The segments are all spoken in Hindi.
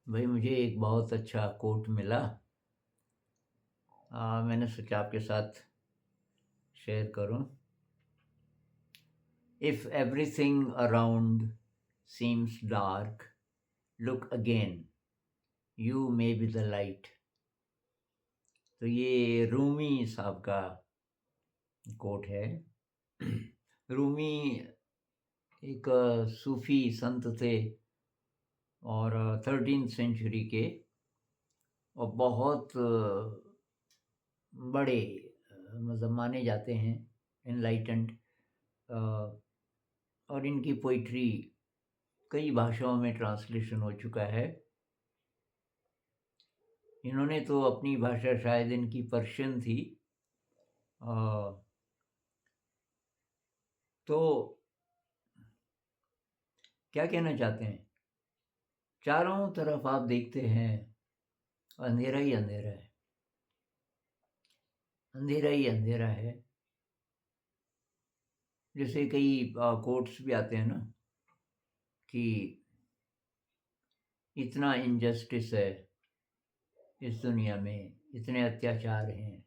भाई मुझे एक बहुत अच्छा कोट मिला। मैंने सोचा आपके साथ शेयर करूं। If everything around seems dark, look again, you may be the light. तो ये रूमी साहब का कोट है। रूमी एक सूफी संत थे और 13th सेंचुरी के, और बहुत बड़े मतलब माने जाते हैं, एनलाइटेंड। और इनकी पोइट्री कई भाषाओं में ट्रांसलेशन हो चुका है। इन्होंने तो अपनी भाषा, शायद इनकी पर्शियन थी। तो क्या कहना चाहते हैं, चारों तरफ आप देखते हैं अंधेरा ही अंधेरा है, अंधेरा ही अंधेरा है। जैसे कई कोट्स भी आते हैं ना कि इतना इनजस्टिस है इस दुनिया में, इतने अत्याचार हैं,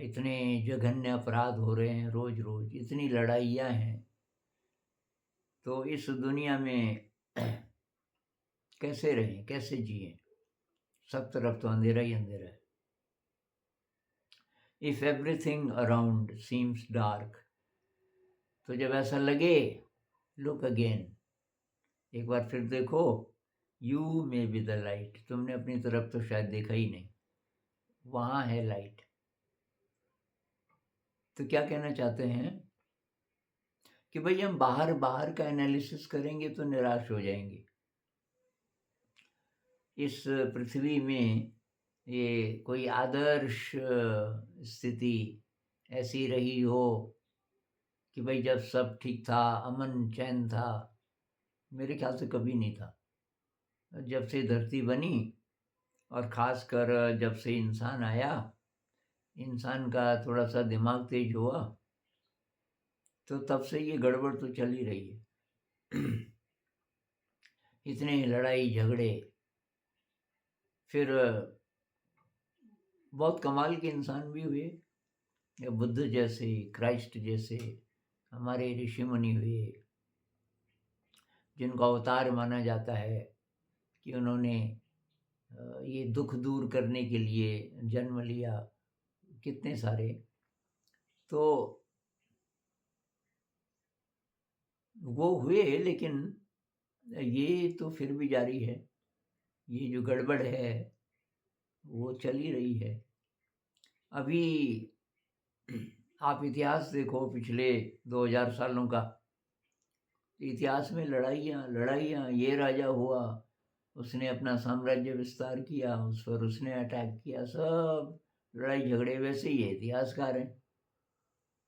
इतने जघन्य अपराध हो रहे हैं रोज रोज, इतनी लड़ाइयाँ हैं। तो इस दुनिया में कैसे रहें, कैसे जिएं? सब तरफ तो अंधेरा ही अंधेरा है। If everything around seems dark, तो जब ऐसा लगे, लुक अगेन, एक बार फिर देखो, you may be the light, तुमने अपनी तरफ तो शायद देखा ही नहीं, वहां है लाइट। तो क्या कहना चाहते हैं कि भाई हम बाहर बाहर का एनालिसिस करेंगे तो निराश हो जाएंगे। इस पृथ्वी में ये कोई आदर्श स्थिति ऐसी रही हो कि भाई जब सब ठीक था, अमन चैन था, मेरे ख्याल से कभी नहीं था। जब से धरती बनी और खासकर जब से इंसान आया, इंसान का थोड़ा सा दिमाग तेज हुआ, तो तब से ये गड़बड़ तो चल ही रही है। इतने लड़ाई झगड़े, फिर बहुत कमाल के इंसान भी हुए, बुद्ध जैसे, क्राइस्ट जैसे, हमारे ऋषि मुनि हुए, जिनको अवतार माना जाता है कि उन्होंने ये दुख दूर करने के लिए जन्म लिया, कितने सारे। तो वो हुए, लेकिन ये तो फिर भी जारी है। ये जो गड़बड़ है वो चल ही रही है। अभी आप इतिहास देखो पिछले 2000 सालों का, इतिहास में लड़ाइयाँ लड़ाइयाँ, ये राजा हुआ, उसने अपना साम्राज्य विस्तार किया, उस पर उसने अटैक किया, सब लड़ाई झगड़े। वैसे ही है इतिहासकार हैं,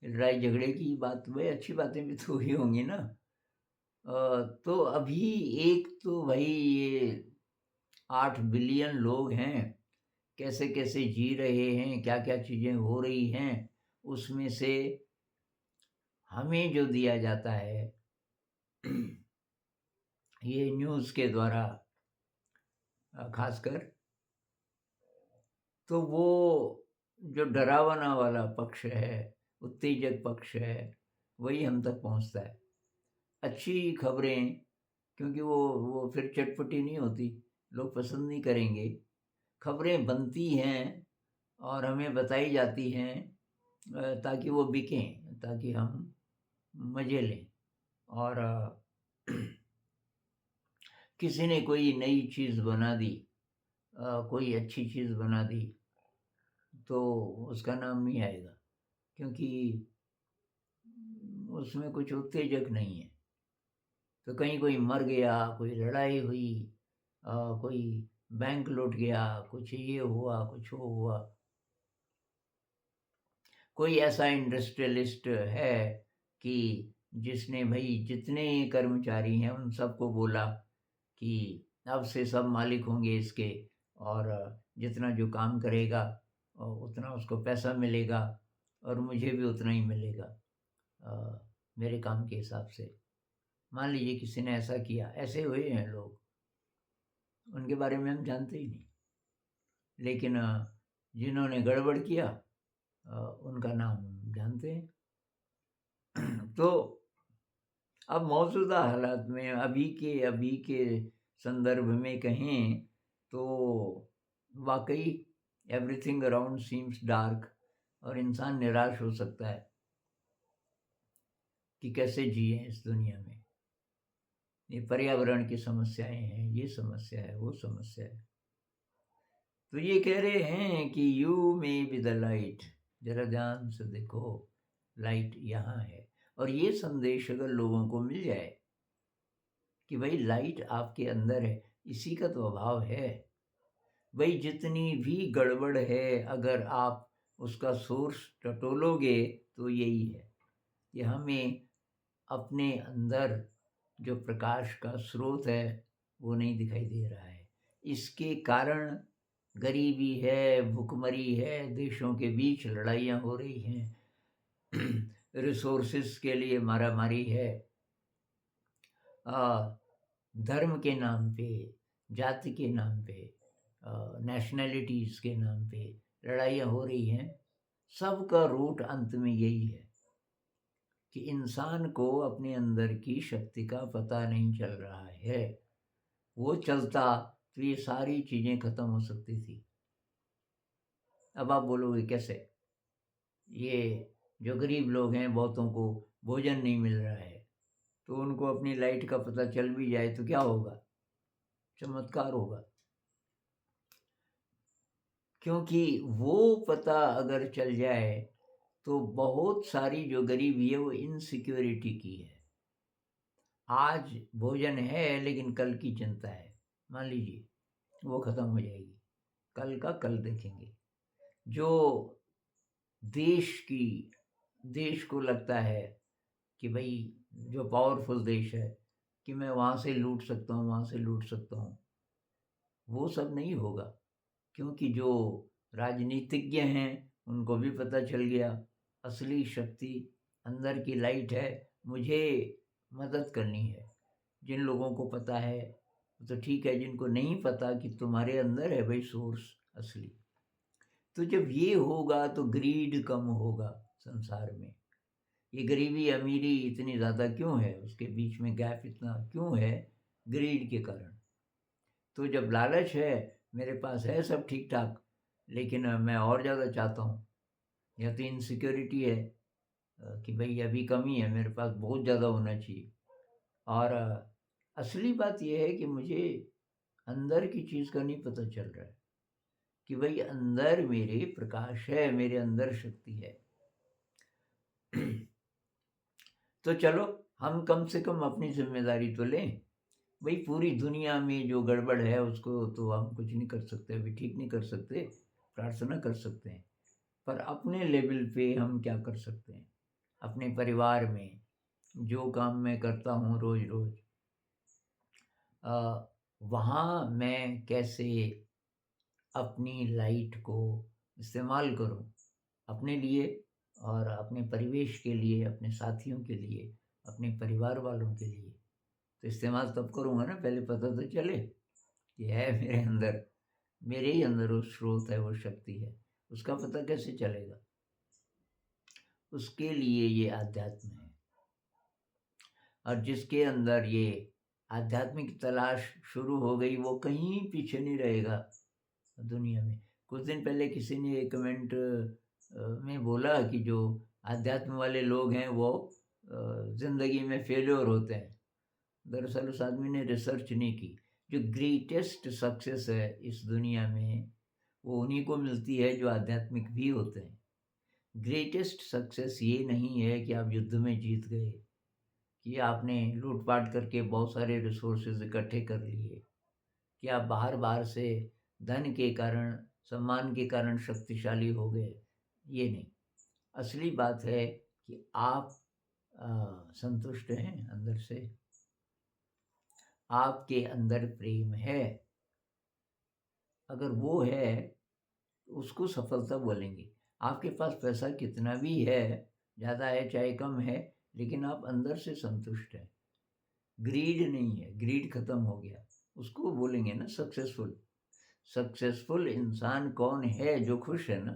लड़ाई झगड़े की बात, भाई अच्छी बातें भी तो हुई होंगी ना। तो अभी एक तो भाई ये 8 बिलियन लोग हैं, कैसे कैसे जी रहे हैं, क्या क्या चीज़ें हो रही हैं, उसमें से हमें जो दिया जाता है ये न्यूज़ के द्वारा खासकर, तो वो जो डरावना वाला पक्ष है, उत्तेजक पक्ष है, वही हम तक पहुंचता है। अच्छी खबरें, क्योंकि वो फिर चटपटी नहीं होती, लोग पसंद नहीं करेंगे। खबरें बनती हैं और हमें बताई जाती हैं ताकि वो बिकें, ताकि हम मज़े लें। और किसी ने कोई नई चीज़ बना दी, कोई अच्छी चीज़ बना दी, तो उसका नाम नहीं आएगा, क्योंकि उसमें कुछ उत्तेजक नहीं है। तो कहीं कोई मर गया, कोई लड़ाई हुई, कोई बैंक लूट गया, कुछ ये हुआ, कुछ वो हुआ। कोई ऐसा इंडस्ट्रियलिस्ट है कि जिसने भाई जितने कर्मचारी हैं उन सबको बोला कि अब से सब मालिक होंगे इसके, और जितना जो काम करेगा उतना उसको पैसा मिलेगा, और मुझे भी उतना ही मिलेगा मेरे काम के हिसाब से। मान लीजिए किसी ने ऐसा किया, ऐसे हुए हैं लोग। उनके बारे में हम जानते ही नहीं। लेकिन जिन्होंने गड़बड़ किया उनका नाम हम जानते हैं। तो अब मौजूदा हालात में अभी के संदर्भ में कहें तो वाक़ई एवरीथिंग अराउंड सीम्स डार्क और इंसान निराश हो सकता है कि कैसे जिएँ इस दुनिया में। ये पर्यावरण की समस्याएँ हैं, ये समस्या है, वो समस्या है। तो ये कह रहे हैं कि you may be the light, ज़रा ध्यान से देखो, लाइट यहाँ है। और ये संदेश अगर लोगों को मिल जाए कि भाई लाइट आपके अंदर है, इसी का तो अभाव है। भाई जितनी भी गड़बड़ है, अगर आप उसका सोर्स टटोलोगे तो यही है कि हमें अपने अंदर जो प्रकाश का स्रोत है वो नहीं दिखाई दे रहा है। इसके कारण गरीबी है, भुखमरी है, देशों के बीच लड़ाइयाँ हो रही हैं, रिसोर्सेस के लिए मारामारी है, धर्म के नाम पे, जाति के नाम पे, नेशनैलिटीज़ के नाम पे लड़ाइयाँ हो रही हैं। सबका रूट अंत में यही है कि इंसान को अपने अंदर की शक्ति का पता नहीं चल रहा है। वो चलता तो ये सारी चीज़ें खत्म हो सकती थी। अब आप बोलोगे कैसे? ये जो गरीब लोग हैं, बहुतों को भोजन नहीं मिल रहा है, तो उनको अपनी लाइट का पता चल भी जाए तो क्या होगा? चमत्कार होगा। क्योंकि वो पता अगर चल जाए तो बहुत सारी जो गरीबी है वो इनसिक्योरिटी की है। आज भोजन है लेकिन कल की चिंता है। मान लीजिए वो ख़त्म हो जाएगी, कल का कल देखेंगे। जो देश को लगता है कि भाई जो पावरफुल देश है कि मैं वहाँ से लूट सकता हूँ, वहाँ से लूट सकता हूँ, वो सब नहीं होगा। क्योंकि जो राजनीतिज्ञ हैं उनको भी पता चल गया असली शक्ति अंदर की लाइट है, मुझे मदद करनी है। जिन लोगों को पता है तो ठीक है, जिनको नहीं पता कि तुम्हारे अंदर है भाई सोर्स असली, तो जब ये होगा तो ग्रीड कम होगा संसार में। ये गरीबी अमीरी इतनी ज़्यादा क्यों है, उसके बीच में गैप इतना क्यों है? ग्रीड के कारण। तो जब लालच है, मेरे पास है सब ठीक ठाक, लेकिन मैं और ज़्यादा चाहता हूँ, या तो इनसिक्योरिटी है कि भाई अभी कमी है, मेरे पास बहुत ज़्यादा होना चाहिए। और असली बात यह है कि मुझे अंदर की चीज़ का नहीं पता चल रहा है कि भाई अंदर मेरे प्रकाश है, मेरे अंदर शक्ति है। तो चलो हम कम से कम अपनी जिम्मेदारी तो लें। भाई पूरी दुनिया में जो गड़बड़ है उसको तो हम कुछ नहीं कर सकते, अभी ठीक नहीं कर सकते, प्रार्थना कर सकते हैं। पर अपने लेवल पे हम क्या कर सकते हैं? अपने परिवार में जो काम मैं करता हूँ रोज़ रोज़, वहाँ मैं कैसे अपनी लाइट को इस्तेमाल करूँ अपने लिए और अपने परिवेश के लिए, अपने साथियों के लिए, अपने परिवार वालों के लिए। तो इस्तेमाल तब करूँगा ना, पहले पता तो चले कि है मेरे अंदर, मेरे ही अंदर वो स्रोत है, वो शक्ति है। उसका पता कैसे चलेगा? उसके लिए ये आध्यात्म है। और जिसके अंदर ये आध्यात्मिक तलाश शुरू हो गई वो कहीं पीछे नहीं रहेगा दुनिया में। कुछ दिन पहले किसी ने एक कमेंट में बोला कि जो आध्यात्म वाले लोग हैं वो ज़िंदगी में फेल्योर होते हैं। दरअसल उस आदमी ने रिसर्च नहीं की। जो ग्रेटेस्ट सक्सेस है इस दुनिया में वो उन्हीं को मिलती है जो आध्यात्मिक भी होते हैं। ग्रेटेस्ट सक्सेस ये नहीं है कि आप युद्ध में जीत गए, कि आपने लूटपाट करके बहुत सारे रिसोर्सेज इकट्ठे कर लिए, कि आप बाहर से धन के कारण, सम्मान के कारण शक्तिशाली हो गए। ये नहीं, असली बात है कि आप संतुष्ट हैं अंदर से, आपके अंदर प्रेम है। अगर वो है उसको सफलता बोलेंगे। आपके पास पैसा कितना भी है, ज़्यादा है चाहे कम है, लेकिन आप अंदर से संतुष्ट हैं। ग्रीड नहीं है, ग्रीड खत्म हो गया। उसको बोलेंगे ना सक्सेसफुल। सक्सेसफुल इंसान कौन है? जो खुश है ना।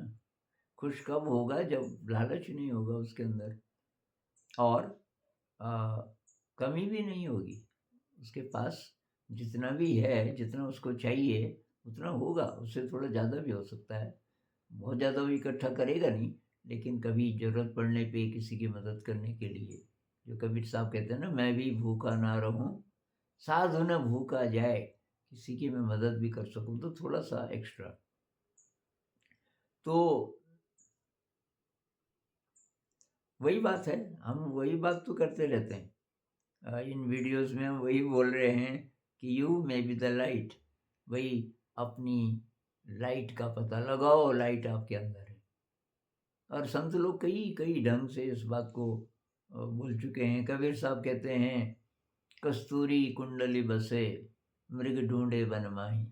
खुश कब होगा? जब लालच नहीं होगा उसके अंदर, और कमी भी नहीं होगी। उसके पास जितना भी है, जितना उसको चाहिए उतना होगा, उससे थोड़ा ज़्यादा भी हो सकता है। बहुत ज़्यादा वो इकट्ठा करेगा नहीं, लेकिन कभी ज़रूरत पड़ने पे किसी की मदद करने के लिए, जो कबीर साहब कहते हैं ना, मैं भी भूखा ना रहूं, साधु न भूखा जाए, किसी की मैं मदद भी कर सकूं तो थोड़ा सा एक्स्ट्रा। तो वही बात है, हम वही बात तो करते रहते हैं। इन वीडियोस में हम वही बोल रहे हैं कि you may be the light. वही अपनी लाइट का पता लगाओ, लाइट आपके अंदर है। और संत लोग कई कई ढंग से इस बात को बोल चुके हैं। कबीर साहब कहते हैं, कस्तूरी कुंडली बसे, मृग ढूंढे बन माही।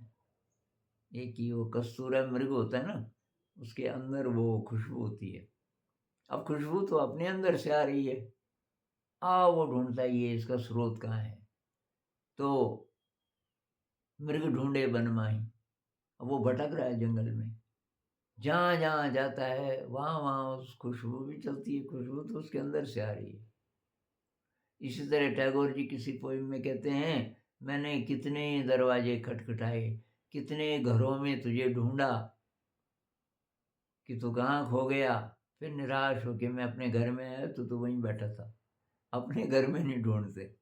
एक ही वो कस्तूरा मृग होता है ना, उसके अंदर वो खुशबू होती है। अब खुशबू तो अपने अंदर से आ रही है, वो ढूंढता ही है इसका स्रोत कहाँ है। तो मृग ढूंढे वन माही, अब वो भटक रहा है जंगल में, जहाँ जहाँ जाता है वहाँ वहाँ उस खुशबू भी चलती है। खुशबू तो उसके अंदर से आ रही है। इसी तरह टैगोर जी किसी पोइम में कहते हैं, मैंने कितने दरवाजे खटखटाए, कितने घरों में तुझे ढूंढा, कि तू कहाँ खो गया। फिर निराश होके मैं अपने घर में आया तो वहीं बैठा था। अपने घर में नहीं ढूंढते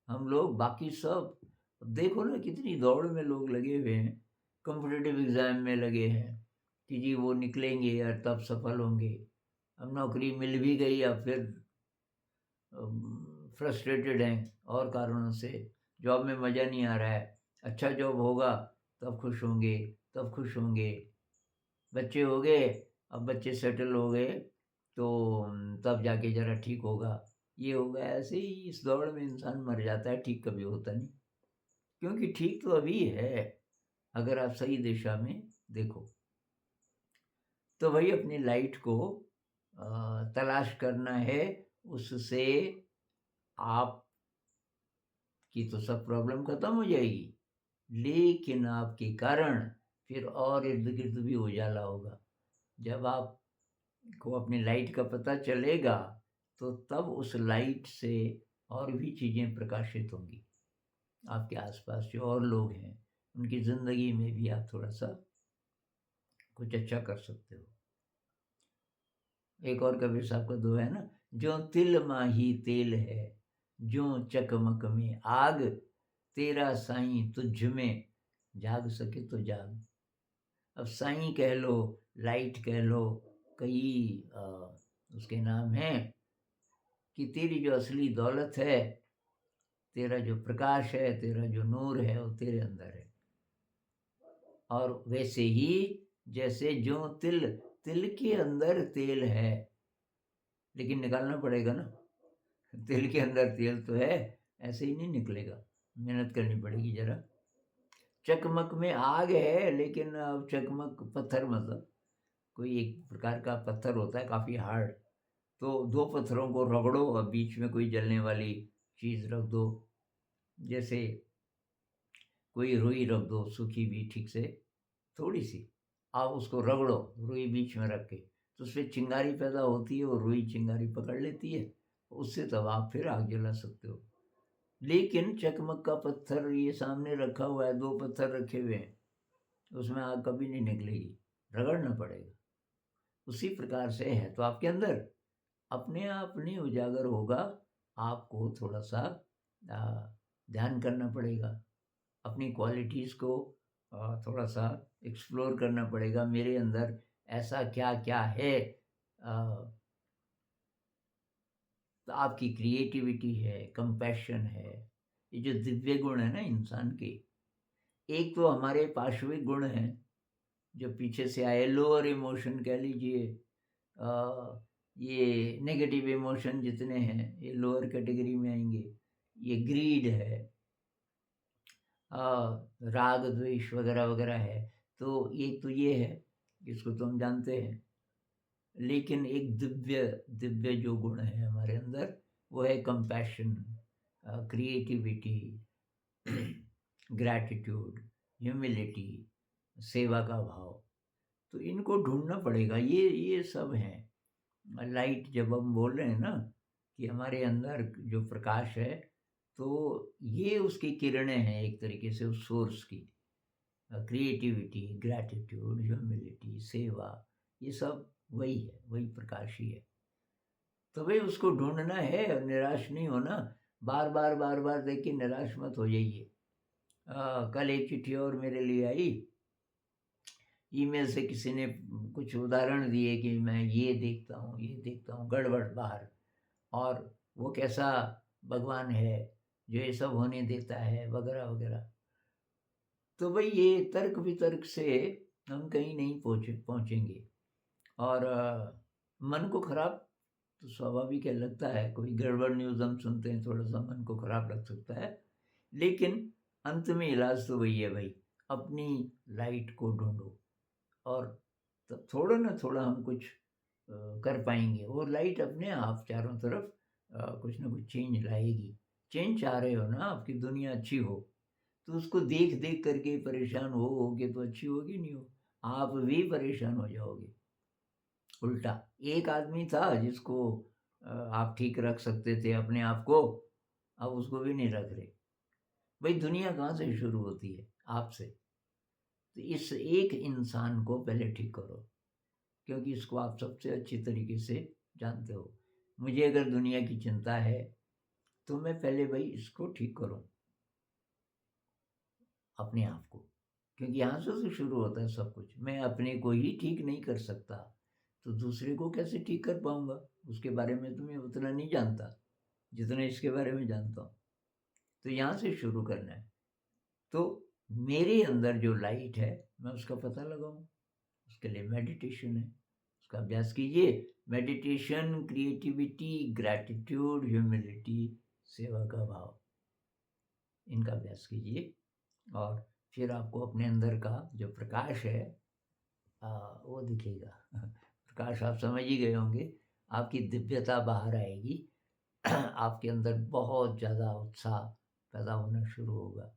हम लोग, बाकी सब। देखो ना कितनी दौड़ में लोग लगे हुए हैं, कॉम्पिटिटिव एग्जाम में लगे हैं कि जी वो निकलेंगे यार तब सफल होंगे। अब नौकरी मिल भी गई या फिर फ्रस्ट्रेटेड हैं और कारणों से, जॉब में मज़ा नहीं आ रहा है। अच्छा जॉब होगा तब खुश होंगे, तब खुश होंगे। बच्चे हो गए, अब बच्चे सेटल हो गए तो तब जाके ज़रा ठीक होगा, ये होगा। ऐसे ही इस दौड़ में इंसान मर जाता है, ठीक कभी होता नहीं। क्योंकि ठीक तो अभी है, अगर आप सही दिशा में देखो। तो वही अपनी लाइट को तलाश करना है, उससे आप की तो सब प्रॉब्लम खत्म हो जाएगी, लेकिन आपके कारण फिर और इर्द गिर्द भी उजाला होगा। जब आपको अपनी लाइट का पता चलेगा तो तब उस लाइट से और भी चीज़ें प्रकाशित होंगी। आपके आसपास जो और लोग हैं उनकी ज़िंदगी में भी आप थोड़ा सा कुछ अच्छा कर सकते हो। एक और कबीर साहब का दोहा है ना, जो तिल माही तेल है, जो चकमक में आग, तेरा साईं तुझ में जाग सके तो जाग। अब साईं कह लो, लाइट कह लो, कई उसके नाम हैं, कि तेरी जो असली दौलत है, तेरा जो प्रकाश है, तेरा जो नूर है, वो तेरे अंदर है। और वैसे ही जैसे जो तिल, तिल के अंदर तेल है, लेकिन निकालना पड़ेगा ना। तिल के अंदर तेल तो है, ऐसे ही नहीं निकलेगा, मेहनत करनी पड़ेगी जरा। चकमक में आग है, लेकिन अब चकमक पत्थर, मतलब कोई एक प्रकार का पत्थर होता है काफ़ी हार्ड, तो दो पत्थरों को रगड़ो और बीच में कोई जलने वाली चीज़ रख दो। जैसे कोई रुई रख दो सूखी भी, ठीक से थोड़ी सी, आप उसको रगड़ो रुई बीच में रख के, तो उससे चिंगारी पैदा होती है, और रुई चिंगारी पकड़ लेती है, उससे तब आप फिर आग जला सकते हो। लेकिन चकमक का पत्थर ये सामने रखा हुआ है, दो पत्थर रखे हुए हैं, उसमें आग कभी नहीं निकलेगी, रगड़ना पड़ेगा। उसी प्रकार से है तो आपके अंदर अपने आप नहीं उजागर होगा, आपको थोड़ा सा ध्यान करना पड़ेगा, अपनी क्वालिटीज़ को थोड़ा सा एक्सप्लोर करना पड़ेगा। मेरे अंदर ऐसा क्या क्या है, तो आपकी क्रिएटिविटी है, कंपैशन है, ये जो दिव्य गुण है ना इंसान के। एक तो हमारे पार्श्विक गुण हैं जो पीछे से आए, लोअर इमोशन कह लीजिए, ये नेगेटिव इमोशन जितने हैं ये लोअर कैटेगरी में आएंगे। ये ग्रीड है, राग द्वेष वगैरह वगैरह है, तो एक तो ये है जिसको तो हम जानते हैं। लेकिन एक दिव्य दिव्य जो गुण है हमारे अंदर, वो है कंपैशन, क्रिएटिविटी, ग्रैटिट्यूड, ह्यूमिलिटी, सेवा का भाव। तो इनको ढूँढना पड़ेगा, ये सब हैं। लाइट जब हम बोल रहे हैं ना कि हमारे अंदर जो प्रकाश है, तो ये उसकी किरणें हैं एक तरीके से उस सोर्स की। क्रिएटिविटी, ग्रैटिट्यूड, ह्यूमिलिटी, सेवा, ये सब वही है, वही प्रकाश ही है। तो भाई उसको ढूँढना है और निराश नहीं होना। बार-बार, बार-बार देख के निराश मत हो जाइए। कल एक चिट्ठी और मेरे लिए आई, ईमेल से किसी ने कुछ उदाहरण दिए कि मैं ये देखता हूँ गड़बड़ बाहर, और वो कैसा भगवान है जो ये सब होने देता है, वगैरह-वगैरह। तो भई ये तर्क-वितर्क से हम कहीं नहीं पहुँचेंगे। और मन को खराब तो स्वाभाविक है, लगता है, कोई गड़बड़ न्यूज़ हम सुनते हैं, थोड़ा-सा मन को खराब लग सकता है। लेकिन अंत में इलाज तो वही है भई, अपनी लाइट को ढूँढो, और तब थोड़ा ना थोड़ा हम कुछ कर पाएँगे। वो लाइट अपने आप चारों तरफ कुछ ना कुछ चेंज लाएगी। चेंज चाह रहे हो ना, आपकी दुनिया अच्छी हो, तो उसको देख-देख करके परेशान होगे तो अच्छी होगी नहीं हो, आप भी परेशान हो जाओगे। उल्टा, एक आदमी था जिसको आप ठीक रख सकते थे अपने आप को, अब उसको भी नहीं रख रहे। भाई दुनिया कहाँ से शुरू होती है? आपसे। तो इस एक इंसान को पहले ठीक करो, क्योंकि इसको आप सबसे अच्छी तरीके से जानते हो। मुझे अगर दुनिया की चिंता है, तो मैं पहले भाई इसको ठीक करूँ, अपने आप को। क्योंकि यहाँ से तो शुरू होता है सब कुछ। मैं अपने को ही ठीक नहीं कर सकता, तो दूसरे को कैसे ठीक कर पाऊँगा? उसके बारे में तो मैं उतना नहीं जानता, जितना इसके बारे में जानता हूँ। तो यहाँ से शुरू करना है। तो मेरे अंदर जो लाइट है, मैं उसका पता लगाऊँ, उसके लिए मेडिटेशन है, उसका अभ्यास कीजिए। मेडिटेशन, क्रिएटिविटी, ग्रैटिट्यूड, ह्यूमिलिटी, सेवा का भाव, इनका अभ्यास कीजिए, और फिर आपको अपने अंदर का जो प्रकाश है वो दिखेगा। प्रकाश आप समझ ही गए होंगे, आपकी दिव्यता बाहर आएगी। आपके अंदर बहुत ज़्यादा उत्साह पैदा होना शुरू होगा।